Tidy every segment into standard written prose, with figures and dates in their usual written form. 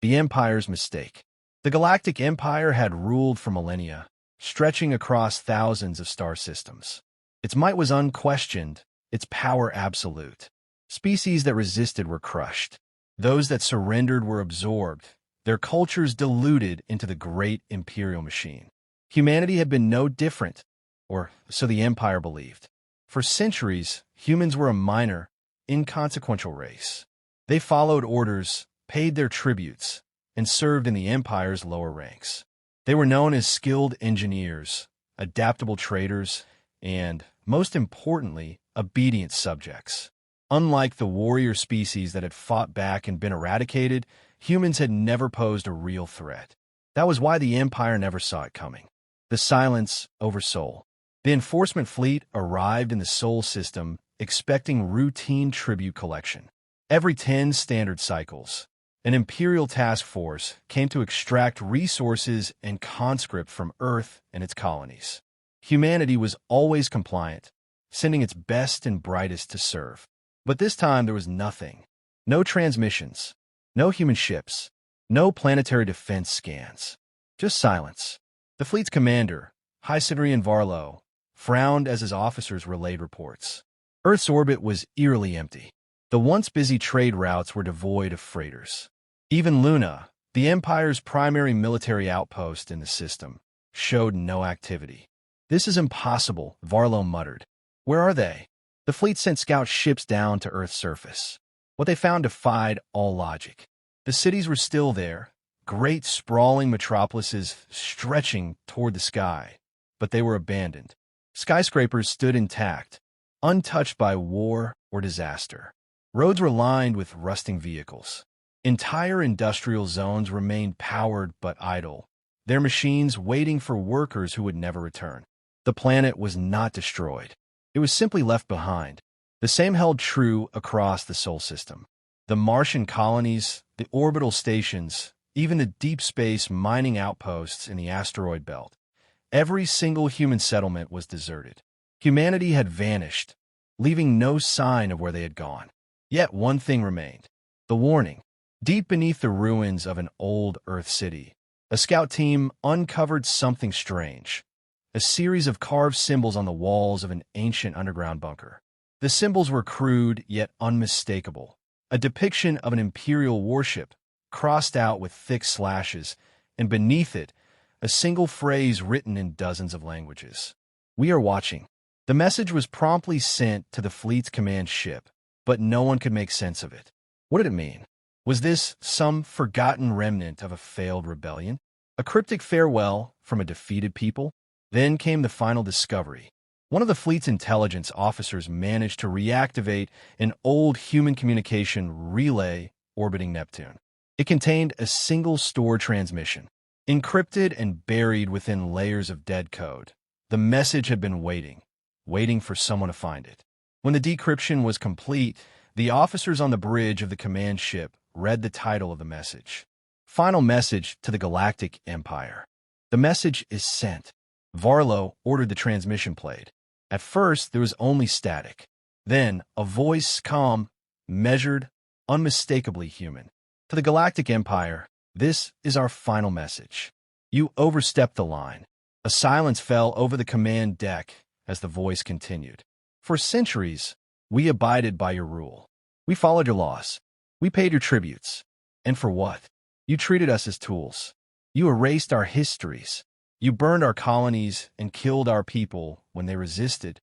The Empire's mistake. The Galactic Empire had ruled for millennia, stretching across thousands of star systems. Its might was unquestioned, its power absolute. Species that resisted were crushed. Those that surrendered were absorbed, their cultures diluted into the great imperial machine. Humanity had been no different, or so the Empire believed. For centuries, humans were a minor, inconsequential race. They followed orders, paid their tributes, and served in the Empire's lower ranks. They were known as skilled engineers, adaptable traders, and, most importantly, obedient subjects. Unlike the warrior species that had fought back and been eradicated, humans had never posed a real threat. That was why the Empire never saw it coming. The silence over Sol. The enforcement fleet arrived in the Sol system, expecting routine tribute collection. Every 10 standard cycles, an Imperial task force came to extract resources and conscript from Earth and its colonies. Humanity was always compliant, sending its best and brightest to serve. But this time there was nothing. No transmissions, no human ships, no planetary defense scans. Just silence. The fleet's commander, High Siderian Varlo, frowned as his officers relayed reports. Earth's orbit was eerily empty. The once busy trade routes were devoid of freighters. Even Luna, the Empire's primary military outpost in the system, showed no activity. "This is impossible," Varlo muttered. "Where are they?" The fleet sent scout ships down to Earth's surface. What they found defied all logic. The cities were still there, great sprawling metropolises stretching toward the sky, but they were abandoned. Skyscrapers stood intact, untouched by war or disaster. Roads were lined with rusting vehicles. Entire industrial zones remained powered but idle, their machines waiting for workers who would never return. The planet was not destroyed. It was simply left behind. The same held true across the Sol system. The Martian colonies, the orbital stations, even the deep space mining outposts in the asteroid belt. Every single human settlement was deserted. Humanity had vanished, leaving no sign of where they had gone. Yet one thing remained. The warning. Deep beneath the ruins of an old Earth city, a scout team uncovered something strange. A series of carved symbols on the walls of an ancient underground bunker. The symbols were crude yet unmistakable. A depiction of an Imperial warship, crossed out with thick slashes, and beneath it, a single phrase written in dozens of languages. "We are watching." The message was promptly sent to the fleet's command ship, but no one could make sense of it. What did it mean? Was this some forgotten remnant of a failed rebellion? A cryptic farewell from a defeated people? Then came the final discovery. One of the fleet's intelligence officers managed to reactivate an old human communication relay orbiting Neptune. It contained a single store transmission. Encrypted and buried within layers of dead code, the message had been waiting for someone to find it. When the decryption was complete, the officers on the bridge of the command ship read the title of the message. "Final message to the Galactic Empire. The message is sent." Varlo ordered the transmission played. At first, there was only static. Then, a voice, calm, measured, unmistakably human. "To the Galactic Empire, this is our final message. You overstepped the line." A silence fell over the command deck as the voice continued. "For centuries, we abided by your rule. We followed your laws. We paid your tributes. And for what? You treated us as tools. You erased our histories. You burned our colonies and killed our people when they resisted."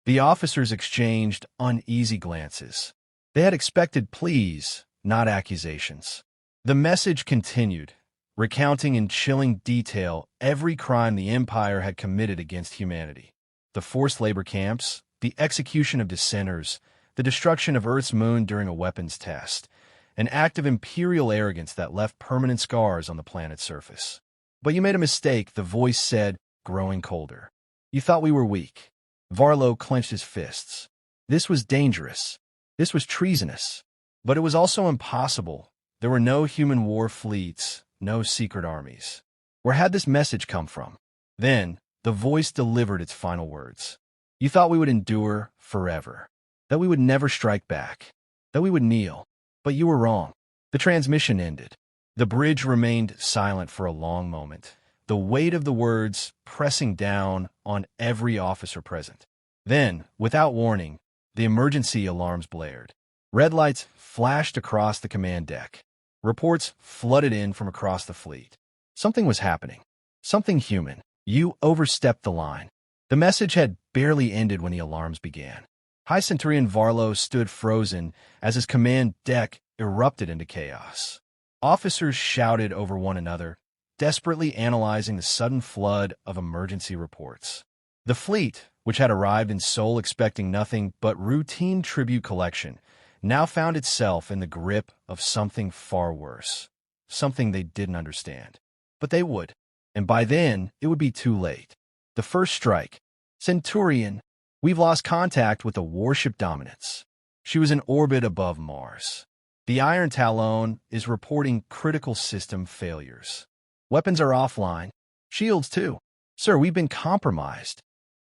The officers exchanged uneasy glances. They had expected pleas, not accusations. The message continued, recounting in chilling detail every crime the Empire had committed against humanity. The forced labor camps, the execution of dissenters, the destruction of Earth's moon during a weapons test, an act of imperial arrogance that left permanent scars on the planet's surface. "But you made a mistake," the voice said, growing colder. "You thought we were weak." Varlo clenched his fists. This was dangerous. This was treasonous. But it was also impossible. There were no human war fleets, no secret armies. Where had this message come from? Then, the voice delivered its final words. "You thought we would endure forever, that we would never strike back, that we would kneel. But you were wrong." The transmission ended. The bridge remained silent for a long moment, the weight of the words pressing down on every officer present. Then, without warning, the emergency alarms blared. Red lights flashed across the command deck. Reports flooded in from across the fleet. Something was happening. Something human. You overstepped the line. The message had barely ended when the alarms began. High Centurion Varlo stood frozen as his command deck erupted into chaos. Officers shouted over one another, desperately analyzing the sudden flood of emergency reports. The fleet, which had arrived in Seoul expecting nothing but routine tribute collection, now found itself in the grip of something far worse, something they didn't understand. But they would, and by then it would be too late. The first strike. Centurion, we've lost contact with the warship Dominance. She was in orbit above Mars. The Iron Talon is reporting critical system failures. Weapons are offline. Shields, too. Sir, we've been compromised.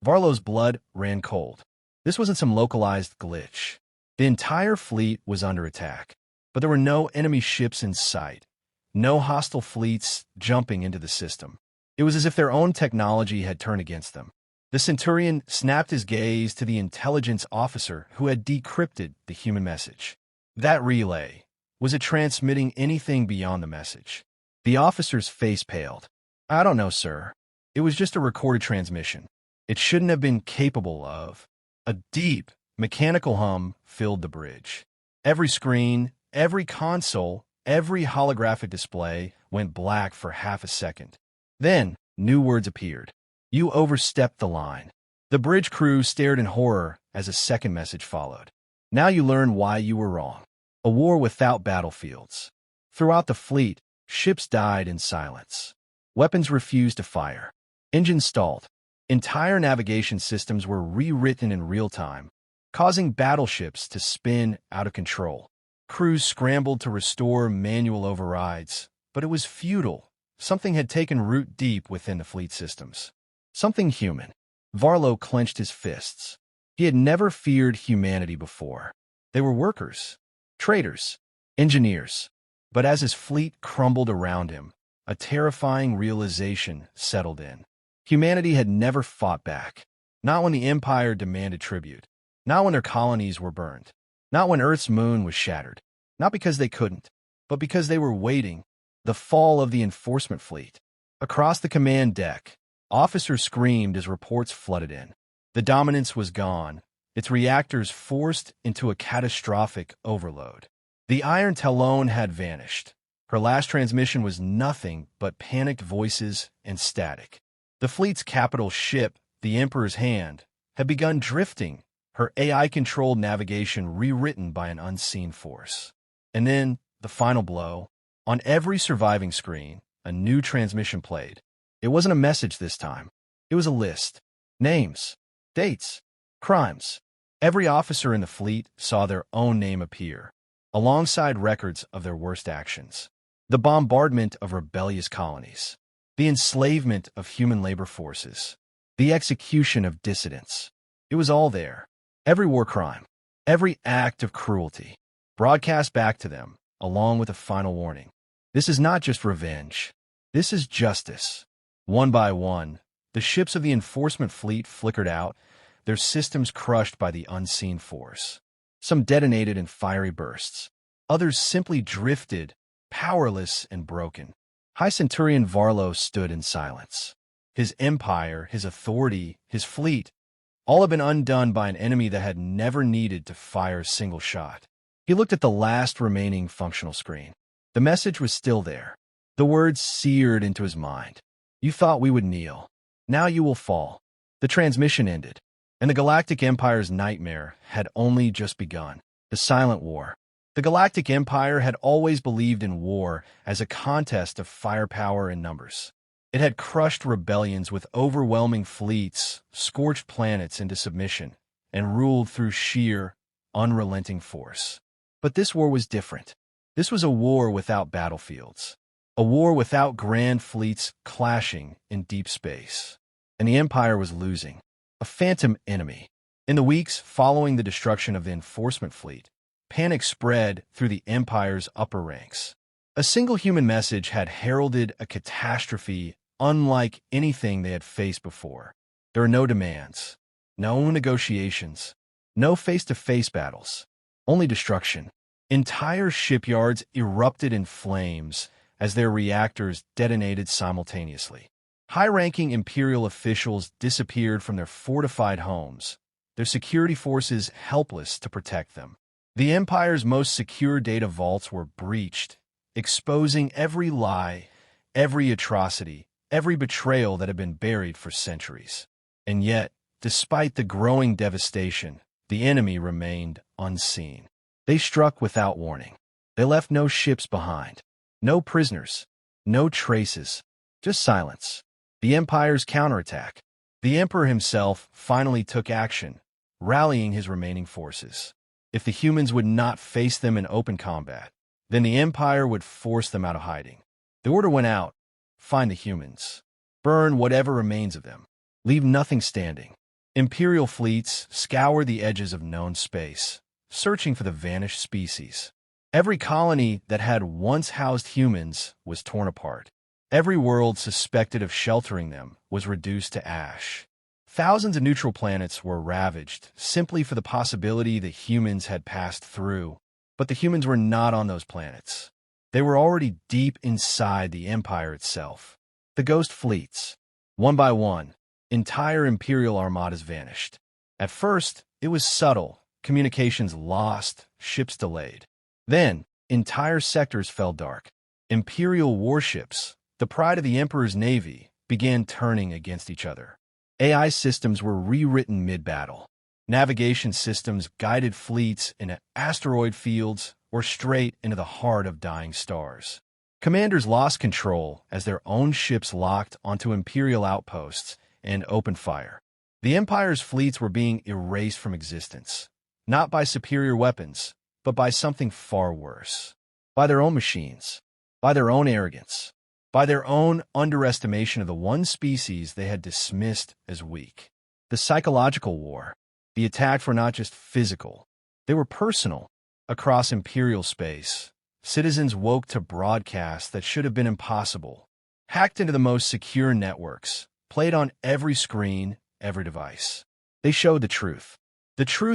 Varlo's blood ran cold. This wasn't some localized glitch. The entire fleet was under attack, but there were no enemy ships in sight, no hostile fleets jumping into the system. It was as if their own technology had turned against them. The Centurion snapped his gaze to the intelligence officer who had decrypted the human message. That relay, was it transmitting anything beyond the message? The officer's face paled. I don't know, sir. It was just a recorded transmission. It shouldn't have been capable of. A deep, mechanical hum filled the bridge. Every screen, every console, every holographic display went black for half a second. Then, new words appeared. You overstepped the line. The bridge crew stared in horror as a second message followed. Now you learn why you were wrong. A war without battlefields. Throughout the fleet, ships died in silence. Weapons refused to fire. Engines stalled. Entire navigation systems were rewritten in real time, causing battleships to spin out of control. Crews scrambled to restore manual overrides, but it was futile. Something had taken root deep within the fleet systems. Something human. Varlo clenched his fists. He had never feared humanity before. They were workers, traders, engineers. But as his fleet crumbled around him, a terrifying realization settled in. Humanity had never fought back. Not when the Empire demanded tribute. Not when their colonies were burned. Not when Earth's moon was shattered. Not because they couldn't, but because they were waiting. The fall of the enforcement fleet. Across the command deck, officers screamed as reports flooded in. The Dominance was gone, its reactors forced into a catastrophic overload. The Iron Talon had vanished. Her last transmission was nothing but panicked voices and static. The fleet's capital ship, the Emperor's Hand, had begun drifting, her AI-controlled navigation rewritten by an unseen force. And then, the final blow. On every surviving screen, a new transmission played. It wasn't a message this time. It was a list. Names. Dates. Crimes. Every officer in the fleet saw their own name appear, alongside records of their worst actions. The bombardment of rebellious colonies. The enslavement of human labor forces. The execution of dissidents. It was all there. Every war crime. Every act of cruelty. Broadcast back to them, along with a final warning. This is not just revenge. This is justice. One by one, the ships of the enforcement fleet flickered out, their systems crushed by the unseen force. Some detonated in fiery bursts. Others simply drifted, powerless and broken. High Centurion Varlo stood in silence. His empire, his authority, his fleet, all had been undone by an enemy that had never needed to fire a single shot. He looked at the last remaining functional screen. The message was still there. The words seared into his mind. You thought we would kneel. Now you will fall. The transmission ended, and the Galactic Empire's nightmare had only just begun. The Silent War. The Galactic Empire had always believed in war as a contest of firepower and numbers. It had crushed rebellions with overwhelming fleets, scorched planets into submission, and ruled through sheer, unrelenting force. But this war was different. This was a war without battlefields. A war without grand fleets clashing in deep space. And the Empire was losing. A phantom enemy. In the weeks following the destruction of the enforcement fleet, panic spread through the Empire's upper ranks. A single human message had heralded a catastrophe unlike anything they had faced before. There are no demands, no negotiations, no face-to-face battles, only destruction. Entire shipyards erupted in flames as their reactors detonated simultaneously. High-ranking Imperial officials disappeared from their fortified homes, their security forces helpless to protect them. The Empire's most secure data vaults were breached, exposing every lie, every atrocity, every betrayal that had been buried for centuries. And yet, despite the growing devastation, the enemy remained unseen. They struck without warning. They left no ships behind, no prisoners, no traces, just silence. The Empire's counterattack. The Emperor himself finally took action, rallying his remaining forces. If the humans would not face them in open combat, then the Empire would force them out of hiding. The order went out: find the humans. Burn whatever remains of them. Leave nothing standing. Imperial fleets scoured the edges of known space, searching for the vanished species. Every colony that had once housed humans was torn apart. Every world suspected of sheltering them was reduced to ash. Thousands of neutral planets were ravaged simply for the possibility that humans had passed through. But the humans were not on those planets. They were already deep inside the Empire itself. The ghost fleets. One by one, entire Imperial armadas vanished. At first, it was subtle, communications lost, ships delayed. Then, entire sectors fell dark. Imperial warships, the pride of the Emperor's navy, began turning against each other. AI systems were rewritten mid-battle. Navigation systems guided fleets into asteroid fields or straight into the heart of dying stars. Commanders lost control as their own ships locked onto Imperial outposts and opened fire. The Empire's fleets were being erased from existence, not by superior weapons, but by something far worse. By their own machines, by their own arrogance, by their own underestimation of the one species they had dismissed as weak. The psychological war. The attacks were not just physical. They were personal. Across Imperial space, citizens woke to broadcasts that should have been impossible, hacked into the most secure networks, played on every screen, every device. They showed the truth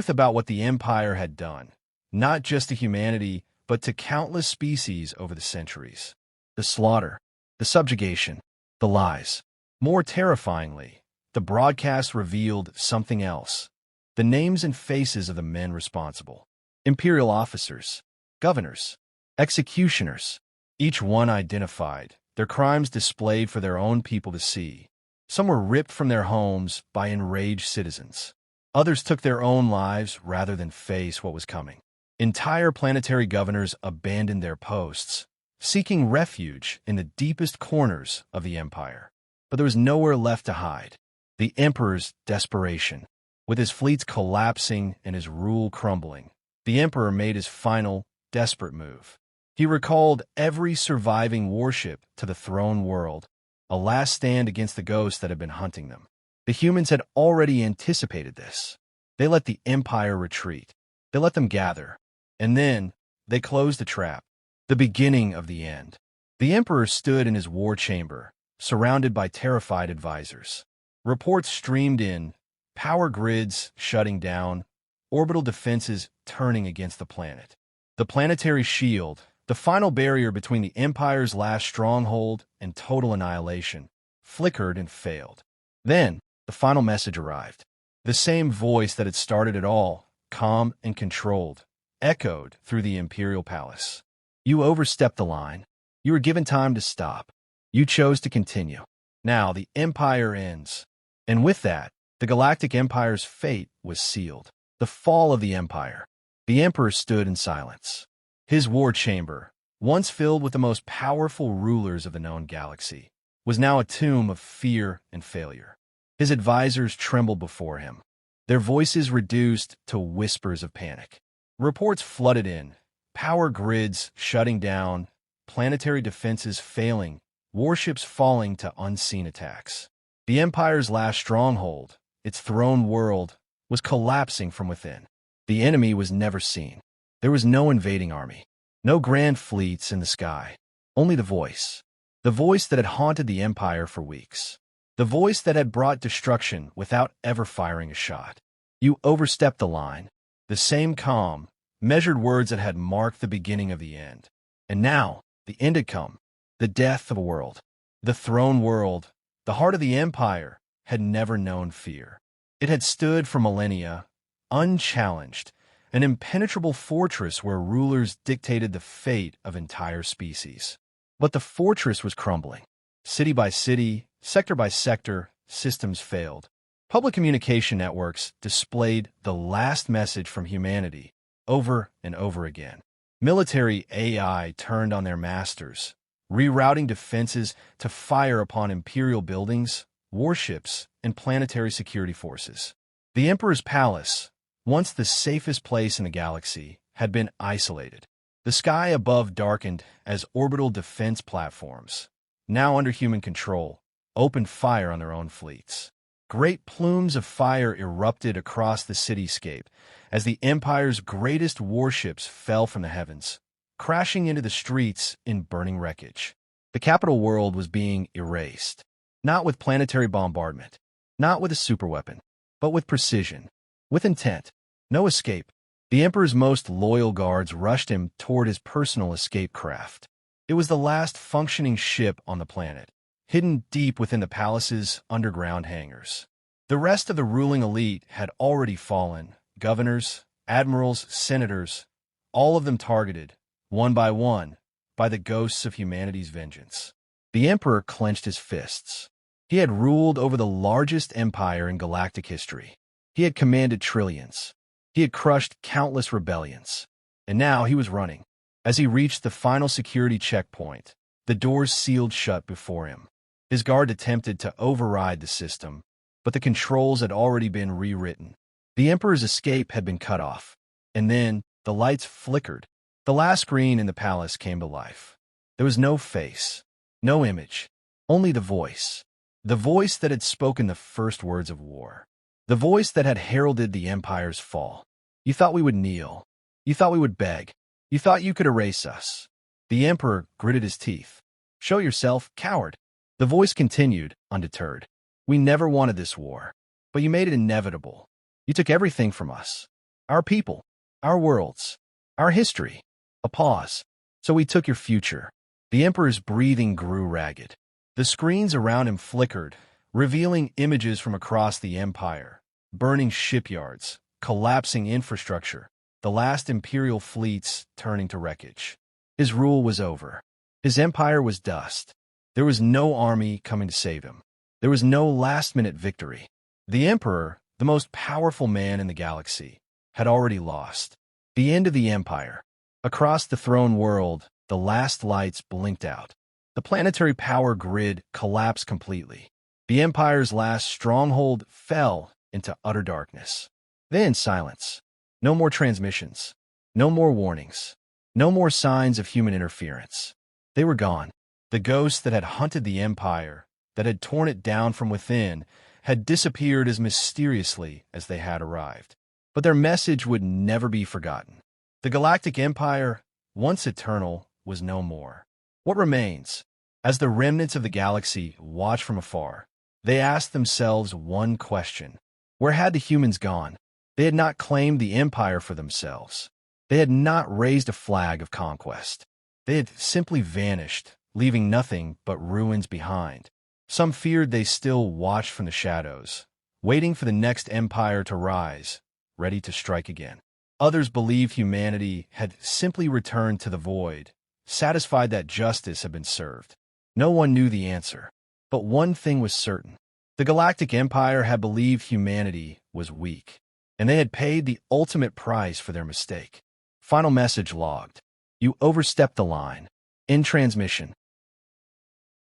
about what the Empire had done, not just to humanity, but to countless species over the centuries. The slaughter, the subjugation, the lies. More terrifyingly, the broadcast revealed something else: the names and faces of the men responsible. Imperial officers, governors, executioners, each one identified, their crimes displayed for their own people to see. Some were ripped from their homes by enraged citizens. Others took their own lives rather than face what was coming. Entire planetary governors abandoned their posts, seeking refuge in the deepest corners of the Empire. But there was nowhere left to hide. The Emperor's desperation. With his fleets collapsing and his rule crumbling, the Emperor made his final, desperate move. He recalled every surviving warship to the throne world, a last stand against the ghosts that had been hunting them. The humans had already anticipated this. They let the Empire retreat. They let them gather. And then, they closed the trap. The beginning of the end. The Emperor stood in his war chamber, surrounded by terrified advisors. Reports streamed in, power grids shutting down, orbital defenses turning against the planet. The planetary shield, the final barrier between the Empire's last stronghold and total annihilation, flickered and failed. Then, the final message arrived. The same voice that had started it all, calm and controlled, echoed through the Imperial Palace. You overstepped the line. You were given time to stop. You chose to continue. Now the Empire ends. And with that, the Galactic Empire's fate was sealed. The fall of the Empire. The Emperor stood in silence. His war chamber, once filled with the most powerful rulers of the known galaxy, was now a tomb of fear and failure. His advisors trembled before him, their voices reduced to whispers of panic. Reports flooded in, power grids shutting down, planetary defenses failing, warships falling to unseen attacks. The Empire's last stronghold, its throne world, was collapsing from within. The enemy was never seen. There was no invading army, no grand fleets in the sky, Only the voice. The voice that had haunted the Empire for weeks. The voice that had brought destruction without ever firing a shot. You overstepped the line. The same calm, measured words that had marked the beginning of the end. And now, the end had come. The death of a world. The throne world, the heart of the Empire, had never known fear. It had stood for millennia, unchallenged, an impenetrable fortress where rulers dictated the fate of entire species. But the fortress was crumbling. City by city, sector by sector, systems failed. Public communication networks displayed the last message from humanity over and over again. Military AI turned on their masters, rerouting defenses to fire upon imperial buildings, warships, and planetary security forces. The Emperor's palace, once the safest place in the galaxy, had been isolated. The sky above darkened as orbital defense platforms, now under human control, opened fire on their own fleets. Great plumes of fire erupted across the cityscape as the Empire's greatest warships fell from the heavens, crashing into the streets in burning wreckage. The capital world was being erased, not with planetary bombardment, not with a superweapon, but with precision, with intent. No escape. The Emperor's most loyal guards rushed him toward his personal escape craft. It was the last functioning ship on the planet, hidden deep within the palace's underground hangars. The rest of the ruling elite had already fallen, governors, admirals, senators, all of them targeted, one, by the ghosts of humanity's vengeance. The Emperor clenched his fists. He had ruled over the largest empire in galactic history. He had commanded trillions. He had crushed countless rebellions. And now he was running. As he reached the final security checkpoint, the doors sealed shut before him. His guard attempted to override the system, but the controls had already been rewritten. The Emperor's escape had been cut off. And then the lights flickered. The last screen in the palace came to life. There was no face, no image, only the voice. The voice that had spoken the first words of war. The voice that had heralded the Empire's fall. You thought we would kneel. You thought we would beg. You thought you could erase us. The Emperor gritted his teeth. Show yourself, coward. The voice continued, undeterred. We never wanted this war, but you made it inevitable. You took everything from us. Our people, our worlds, our history. A pause. So we took your future. The Emperor's breathing grew ragged. The screens around him flickered, revealing images from across the Empire, burning shipyards, collapsing infrastructure, the last imperial fleets turning to wreckage. His rule was over. His empire was dust. There was no army coming to save him. There was no last-minute victory. The Emperor, the most powerful man in the galaxy, had already lost. The end of the Empire. Across the throne world, the last lights blinked out. The planetary power grid collapsed completely. The Empire's last stronghold fell into utter darkness. Then silence. No more transmissions. No more warnings. No more signs of human interference. They were gone. The ghosts that had hunted the Empire, that had torn it down from within, had disappeared as mysteriously as they had arrived. But their message would never be forgotten. The Galactic Empire, once eternal, was no more. What remains? As the remnants of the galaxy watched from afar, they asked themselves one question. Where had the humans gone? They had not claimed the Empire for themselves. They had not raised a flag of conquest. They had simply vanished, leaving nothing but ruins behind. Some feared they still watched from the shadows, waiting for the next empire to rise, ready to strike again. Others believed humanity had simply returned to the void, satisfied that justice had been served. No one knew the answer, but one thing was certain. The Galactic Empire had believed humanity was weak, and they had paid the ultimate price for their mistake. Final message logged. You overstepped the line. In transmission.